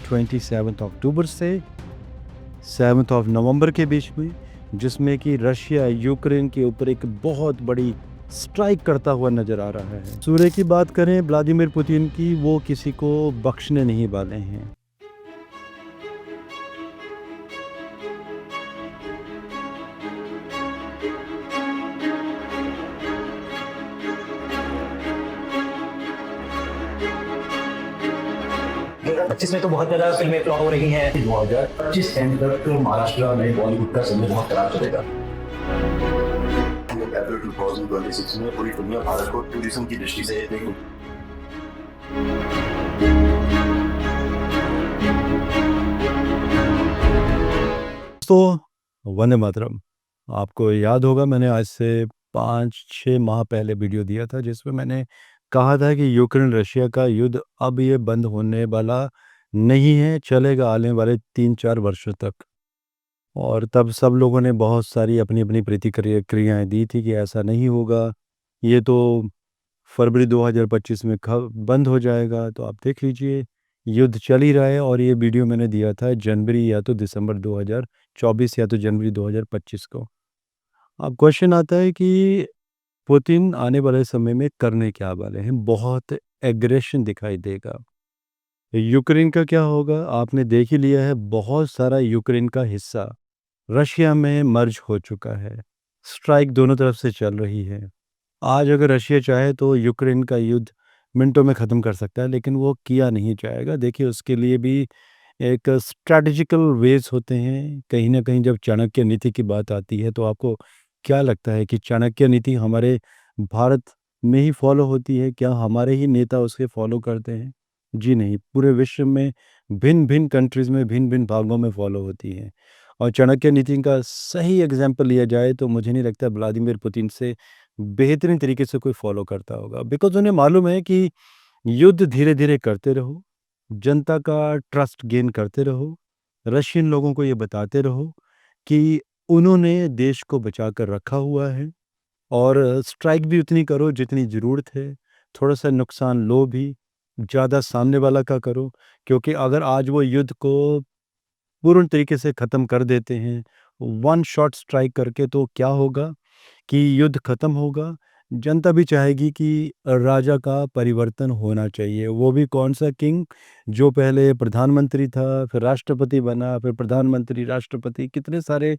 27 अक्टूबर से 7 नवंबर के बीच में, जिसमें कि रशिया यूक्रेन के ऊपर एक बहुत बड़ी स्ट्राइक करता हुआ नज़र आ रहा है। सूर्य की बात करें व्लादिमीर पुतिन की, वो किसी को बख्शने नहीं वाले हैं। पच्चीस में तो बहुत ज्यादा फिल्में फ्लॉप हो रही हैं। 2025 एंड तक महाराष्ट्र में बॉलीवुड का समय बहुत खराब चलेगा। अप्रैल 2026 में पूरी दुनिया भारत को टूरिज्म की दृष्टि से देखेगी। तो वंदे मातरम। आपको याद होगा मैंने आज से 5-6 माह पहले वीडियो दिया था जिसमें मैंने कहा था कि यूक्रेन रशिया का युद्ध अब ये बंद होने वाला नहीं है, चलेगा आने वाले 3-4 वर्षों तक। और तब सब लोगों ने बहुत सारी अपनी अपनी प्रतिक्रियाएं दी थी कि ऐसा नहीं होगा, ये तो फरवरी 2025 में बंद हो जाएगा। तो आप देख लीजिए युद्ध चल ही रहा है, और ये वीडियो मैंने दिया था जनवरी या तो दिसंबर 2024 या तो जनवरी 2025 को। अब क्वेश्चन आता है कि पुतिन आने वाले समय में करने क्या वाले हैं। बहुत एग्रेशन दिखाई देगा। यूक्रेन का क्या होगा आपने देख ही लिया है, बहुत सारा यूक्रेन का हिस्सा रशिया में मर्ज हो चुका है। स्ट्राइक दोनों तरफ से चल रही है। आज अगर रशिया चाहे तो यूक्रेन का युद्ध मिनटों में ख़त्म कर सकता है, लेकिन वो किया नहीं जाएगा। देखिए उसके लिए भी एक स्ट्रैटेजिकल वेज होते हैं। कहीं ना कहीं जब चाणक्य नीति की बात आती है तो आपको क्या लगता है कि चाणक्य नीति हमारे भारत में ही फॉलो होती है? क्या हमारे ही नेता उसके फॉलो करते हैं? जी नहीं, पूरे विश्व में भिन्न भिन्न कंट्रीज़ में भिन्न भिन्न भागों में फॉलो होती है। और चाणक्य नीति का सही एग्जाम्पल लिया जाए तो मुझे नहीं लगता व्लादिमीर पुतिन से बेहतरीन तरीके से कोई फॉलो करता होगा। बिकॉज उन्हें मालूम है कि युद्ध धीरे धीरे करते रहो, जनता का ट्रस्ट गेन करते रहो, रशियन लोगों को ये बताते रहो कि उन्होंने देश को बचा कर रखा हुआ है, और स्ट्राइक भी उतनी करो जितनी ज़रूरत है। थोड़ा सा नुकसान लो भी, ज़्यादा सामने वाला का करो, क्योंकि अगर आज वो युद्ध को पूर्ण तरीके से ख़त्म कर देते हैं वन शॉट स्ट्राइक करके, तो क्या होगा कि युद्ध ख़त्म होगा। जनता भी चाहेगी कि राजा का परिवर्तन होना चाहिए। वो भी कौन सा किंग, जो पहले प्रधानमंत्री था, फिर राष्ट्रपति बना, फिर प्रधानमंत्री, राष्ट्रपति, कितने सारे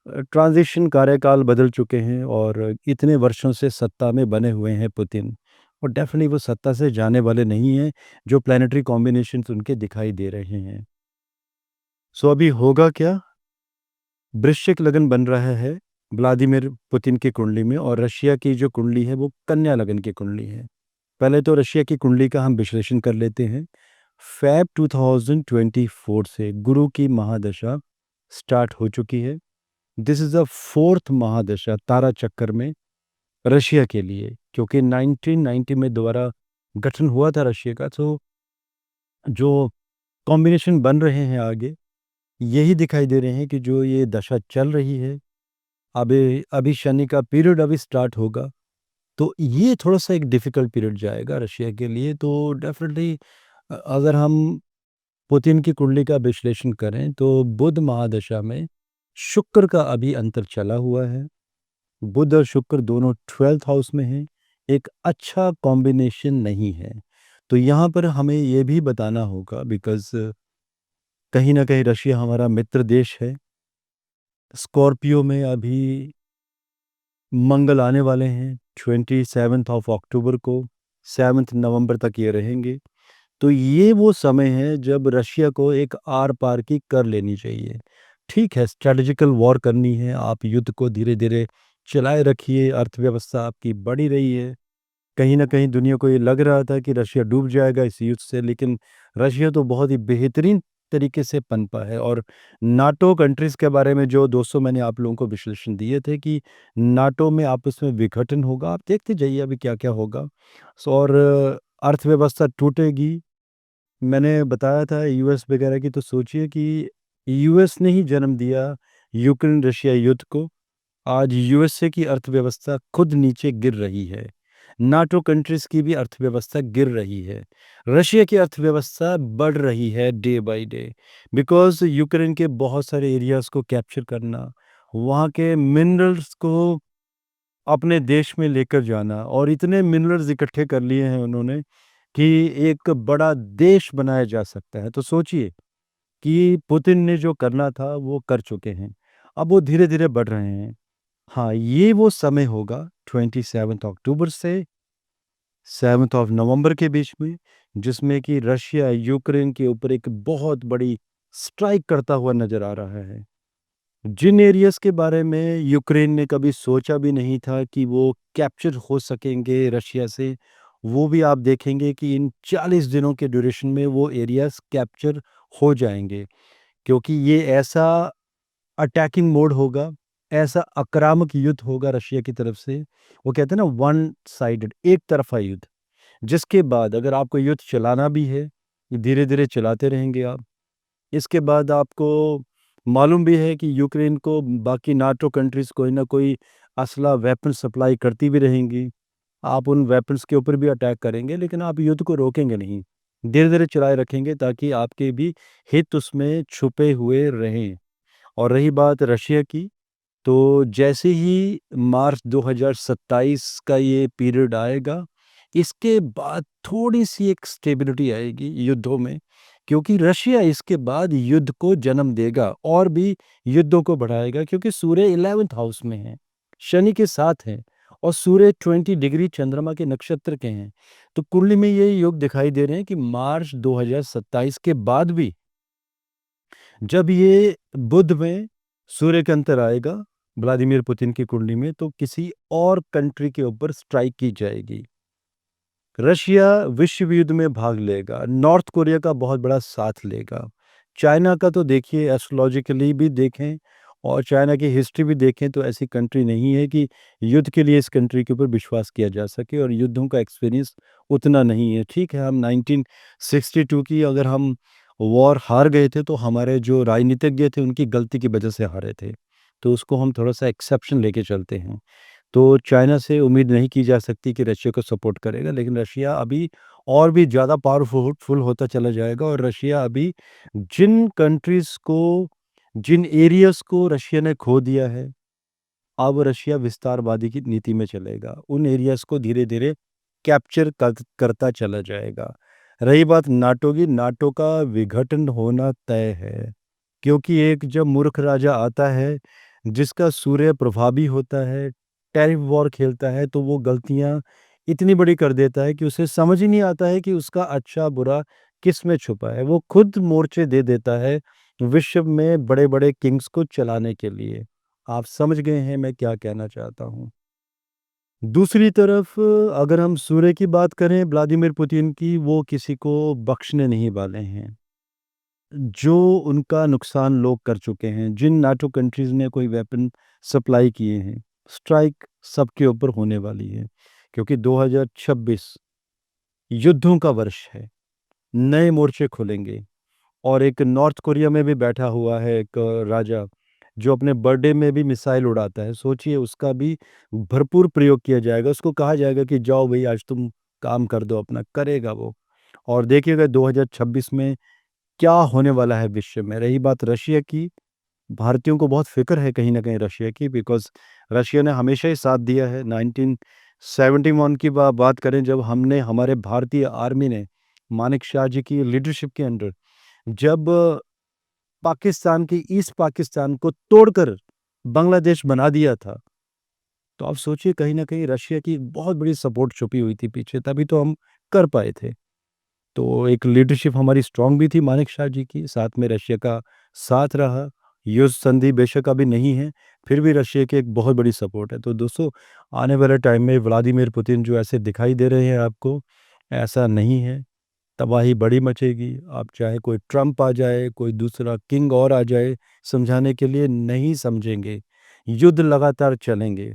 ट्रांजिशन कार्यकाल बदल चुके हैं, और इतने वर्षों से सत्ता में बने हुए हैं पुतिन। और डेफिनेटली वो सत्ता से जाने वाले नहीं हैं, जो प्लानिटरी कॉम्बिनेशंस उनके दिखाई दे रहे हैं। सो अभी होगा क्या? वृश्चिक लगन बन रहा है व्लादिमीर पुतिन की कुंडली में, और रशिया की जो कुंडली है वो कन्या लगन की कुंडली है। पहले तो रशिया की कुंडली का हम विश्लेषण कर लेते हैं। फैब 2024 से गुरु की महादशा स्टार्ट हो चुकी है। दिस इज़ द फोर्थ महादशा तारा चक्कर में रशिया के लिए, क्योंकि 1990 में दोबारा गठन हुआ था रशिया का। तो जो कॉम्बिनेशन बन रहे हैं आगे, यही दिखाई दे रहे हैं कि जो ये दशा चल रही है, अभी अभी शनि का पीरियड अभी स्टार्ट होगा, तो ये थोड़ा-सा एक डिफ़िकल्ट पीरियड जाएगा रशिया के लिए। तो डेफ़िनेटली अगर हम पुतिन की कुंडली का विश्लेषण करें तो बुध महादशा में शुक्र का अभी अंतर चला हुआ है। बुध और शुक्र दोनों 12th हाउस में हैं, एक अच्छा कॉम्बिनेशन नहीं है। तो यहाँ पर हमें ये भी बताना होगा, बिकॉज़ कहीं न कहीं रशिया हमारा मित्र देश है। स्कॉर्पियो में अभी मंगल आने वाले हैं 27 अक्टूबर को, 7 नवंबर तक ये रहेंगे। तो ये वो समय है जब रशिया को एक आर-पार की कर लेनी चाहिए। ठीक है, स्ट्रैटेजिकल वॉर करनी है, आप युद्ध को धीरे-धीरे चलाए रखिए, अर्थव्यवस्था आपकी बढ़ ही रही है। कहीं न कहीं दुनिया को ये लग रहा था कि रशिया डूब जाएगा इस युद्ध से, लेकिन रशिया तो बहुत ही बेहतरीन तरीके से पनपा है। और नाटो कंट्रीज़ के बारे में जो दोस्तों मैंने आप लोगों को विश्लेषण दिए थे कि नाटो में आपस में विघटन होगा, आप देखते जाइए अभी क्या-क्या होगा। और अर्थव्यवस्था टूटेगी। मैंने बताया था यूएस वगैरह की, तो सोचिए कि यूएस ने ही जन्म दिया यूक्रेन रशिया युद्ध को। आज यूएसए की अर्थव्यवस्था खुद नीचे गिर रही है। नाटो कंट्रीज़ की भी अर्थव्यवस्था गिर रही है। रशिया की अर्थव्यवस्था बढ़ रही है day by day because Ukraine के बहुत सारे एरियाज़ को कैप्चर करना, वहाँ के मिनरल्स को अपने देश में लेकर जाना और इतने मिनरल्स इकट्ठे कर लिए हैं उन्होंने कि एक बड़ा देश बनाया जा सकता है। तो सोचिए कि पुतिन ने जो करना था वो कर चुके हैं। अब वो धीरे-धीरे बढ़ रहे हैं। हाँ, ये वो समय होगा 27 अक्टूबर से 7 ऑफ नवंबर के बीच में जिसमें कि रशिया यूक्रेन के ऊपर एक बहुत बड़ी स्ट्राइक करता हुआ नज़र आ रहा है। जिन एरियाज़ के बारे में यूक्रेन ने कभी सोचा भी नहीं था कि वो कैप्चर हो सकेंगे रशिया से, वो भी आप देखेंगे कि इन 40 दिनों के ड्यूरेशन में वो एरियाज़ कैप्चर हो जाएँगे। क्योंकि ये ऐसा अटैकिंग मोड होगा, ऐसा आक्रामक युद्ध होगा रशिया की तरफ से। वो कहते हैं ना वन साइडेड एक तरफ़ा युद्ध, जिसके बाद अगर आपको युद्ध चलाना भी है, धीरे-धीरे चलाते रहेंगे आप। इसके बाद आपको मालूम भी है कि यूक्रेन को बाकी नाटो कंट्रीज़ कोई ना कोई असला वेपन सप्लाई करती भी रहेंगी। आप उन वेपन्स के ऊपर भी अटैक करेंगे लेकिन आप युद्ध को रोकेंगे नहीं। धीरे-धीरे चलाए रखेंगे ताकि आपके भी हित उसमें छुपे हुए रहें। और रही बात रशिया की, तो जैसे ही मार्च 2027 का ये पीरियड आएगा, इसके बाद थोड़ी-सी एक स्टेबिलिटी आएगी युद्धों में, क्योंकि रशिया इसके बाद युद्ध को जन्म देगा और भी युद्धों को बढ़ाएगा क्योंकि सूर्य 11th हाउस में है, शनि के साथ है और सूर्य 20 डिग्री चंद्रमा के नक्षत्र के हैं। तो कुंडली में ये योग दिखाई दे रहे हैं कि मार्च 2027 के बाद भी जब ये बुध में सूर्य के अंतर आएगा व्लादिमीर पुतिन की कुंडली में तो किसी और कंट्री के ऊपर स्ट्राइक की जाएगी। रशिया विश्व युद्ध में भाग लेगा, नॉर्थ कोरिया का बहुत बड़ा साथ लेगा। चाइना का तो देखिए एस्ट्रोलॉजिकली भी देखें और चाइना की हिस्ट्री भी देखें तो ऐसी कंट्री नहीं है कि युद्ध के लिए इस कंट्री के ऊपर विश्वास किया जा सके और युद्धों का एक्सपीरियंस उतना नहीं है। ठीक है, हम 1962 की अगर हम वॉर हार गए थे तो हमारे जो राजनीतिज्ञ थे उनकी गलती की वजह से हारे थे। तो उसको हम थोड़ा-सा एक्सेप्शन लेके चलते हैं। तो चाइना से उम्मीद नहीं की जा सकती कि रशिया को सपोर्ट करेगा, लेकिन रशिया अभी और भी ज़्यादा पावरफुल होता चला जाएगा और रशिया अभी जिन कंट्रीज़ को, जिन एरियाज़ को रशिया ने खो दिया है, अब रशिया विस्तारवादी की नीति में चलेगा। उन एरियाज़ को धीरे-धीरे कैप्चर करता चला जाएगा। रही बात नाटो की, नाटो का विघटन होना तय है, क्योंकि एक जब मूर्ख राजा आता है, जिसका सूर्य प्रभावी होता है, टैरिफ वॉर खेलता है, तो वो गलतियाँ इतनी बड़ी कर देता है कि उसे समझ ही नहीं आता है कि उसका अच्छा-बुरा किसमें छुपा है। वो खुद मोर्चे दे देता है विश्व में बड़े-बड़े किंग्स को चलाने के लिए। आप समझ गए हैं मैं क्या कहना चाहता हूँ। दूसरी तरफ अगर हम सूर्य की बात करें व्लादिमीर पुतिन की, वो किसी को बख्शने नहीं वाले हैं। जो उनका नुकसान लोग कर चुके हैं, जिन नाटो कंट्रीज़ ने कोई वेपन सप्लाई किए हैं, स्ट्राइक सबके ऊपर होने वाली है। क्योंकि 2026 युद्धों का वर्ष है, नए मोर्चे खुलेंगे और एक नॉर्थ कोरिया में भी बैठा हुआ है एक राजा, जो अपने बर्थडे में भी मिसाइल उड़ाता है। सोचिए उसका भी भरपूर प्रयोग किया जाएगा, उसको कहा जाएगा कि जाओ भई आज तुम काम कर दो अपना, करेगा वो। और देखिएगा 2026 में क्या होने वाला है विश्व में। रही बात रशिया की, भारतीयों को बहुत फ़िक्र है कहीं न कहीं रशिया की बिकॉज़ रशिया ने हमेशा ही साथ दिया है। 1971 की बात करें जब हमने हमारे भारतीय आर्मी ने मानेकशॉ जी की लीडरशिप के अंडर जब पाकिस्तान की ईस्ट पाकिस्तान को तोड़कर बांग्लादेश बना दिया था, तो आप सोचिए कहीं न कहीं रशिया की बहुत बड़ी सपोर्ट छुपी हुई थी पीछे, तभी तो हम कर पाए थे। तो एक लीडरशिप हमारी स्ट्रॉन्ग भी थी मानेकशॉ जी की, साथ में रशिया का साथ रहा। युद्ध संधि बेशक अभी नहीं है, फिर भी रशिया की एक बहुत बड़ी सपोर्ट है। तो दोस्तों, आने वाले टाइम में व्लादिमीर पुतिन जो ऐसे दिखाई दे रहे हैं आपको, ऐसा नहीं है। तबाही बड़ी मचेगी। आप चाहे कोई ट्रम्प आ जाए, कोई दूसरा किंग और आ जाए, समझाने के लिए नहीं समझेंगे। युद्ध लगातार चलेंगे।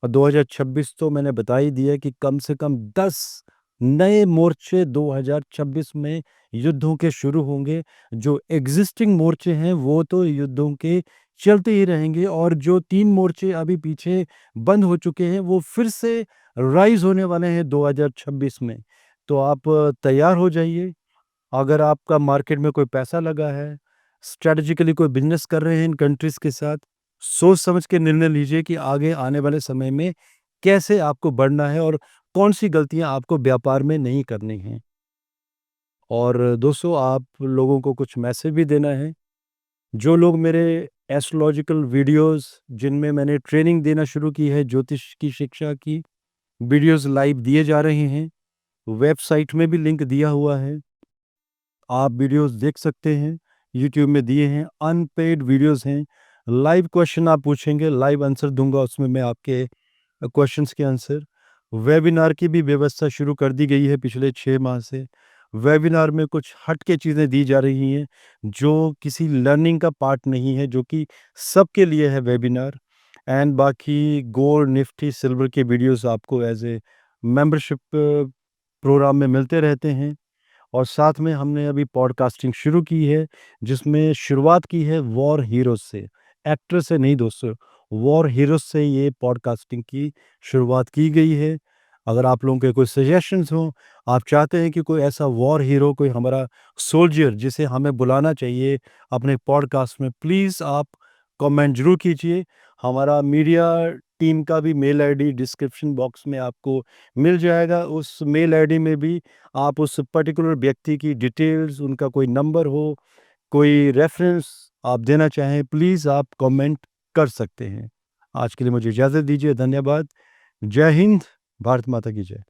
और 2026 तो मैंने बता ही दिया कि कम से कम 10 नए मोर्चे 2026 में युद्धों के शुरू होंगे। जो एग्जिस्टिंग मोर्चे हैं वो तो युद्धों के चलते ही रहेंगे और जो 3 मोर्चे अभी पीछे बंद हो चुके हैं वो फिर से राइज़ होने वाले हैं 2026 में। तो आप तैयार हो जाइए। अगर आपका मार्केट में कोई पैसा लगा है, स्ट्रैटेजिकली कोई बिज़नेस कर रहे हैं इन कंट्रीज़ के साथ, सोच समझ के निर्णय लीजिए कि आगे आने वाले समय में कैसे आपको बढ़ना है और कौन-सी गलतियाँ आपको व्यापार में नहीं करनी हैं। और दोस्तों, आप लोगों को कुछ मैसेज भी देना है। जो लोग मेरे एस्ट्रोलॉजिकल वीडियोज़, जिनमें मैंने ट्रेनिंग देना शुरू की है ज्योतिष की शिक्षा की, वीडियोज़ लाइव दिए जा रहे हैं। वेबसाइट में भी लिंक दिया हुआ है। आप वीडियोज़ देख सकते हैं, यूट्यूब में दिए हैं, अनपेड वीडियोज़ हैं। लाइव क्वेश्चन आप पूछेंगे, लाइव आंसर दूँगा उसमें मैं आपके क्वेश्चंस के आंसर। वेबिनार की भी व्यवस्था शुरू कर दी गई है पिछले 6 माह से। वेबिनार में कुछ हट के चीज़ें दी जा रही हैं, जो किसी लर्निंग का पार्ट नहीं है, जो कि सबके लिए है वेबिनार। एंड बाकी गोल्ड, निफ्टी, सिल्वर के वीडियोज़ आपको एज़ ए मेंबरशिप प्रोग्राम में मिलते रहते हैं। और साथ में हमने अभी पॉडकास्टिंग शुरू की है, जिसमें शुरुआत की है वॉर हीरोज़ से, एक्टर से नहीं दोस्तों, वॉर हीरोज़ से ये पॉडकास्टिंग की शुरुआत की गई है। अगर आप लोगों के कोई सजेशंस हों, आप चाहते हैं कि कोई ऐसा वॉर हीरो, कोई हमारा सोल्जर जिसे हमें बुलाना चाहिए अपने पॉडकास्ट में, प्लीज़ आप कमेंट ज़रूर कीजिए। हमारा मीडिया टीम का भी मेल आईडी डिस्क्रिप्शन बॉक्स में आपको मिल जाएगा। उस मेल आईडी में भी आप उस पर्टिकुलर व्यक्ति की डिटेल्स, उनका कोई नंबर हो, कोई रेफ़रेंस आप देना चाहें, प्लीज़ आप कमेंट कर सकते हैं। आज के लिए मुझे इजाज़त दीजिए। धन्यवाद। जय हिंद, भारत माता की जय।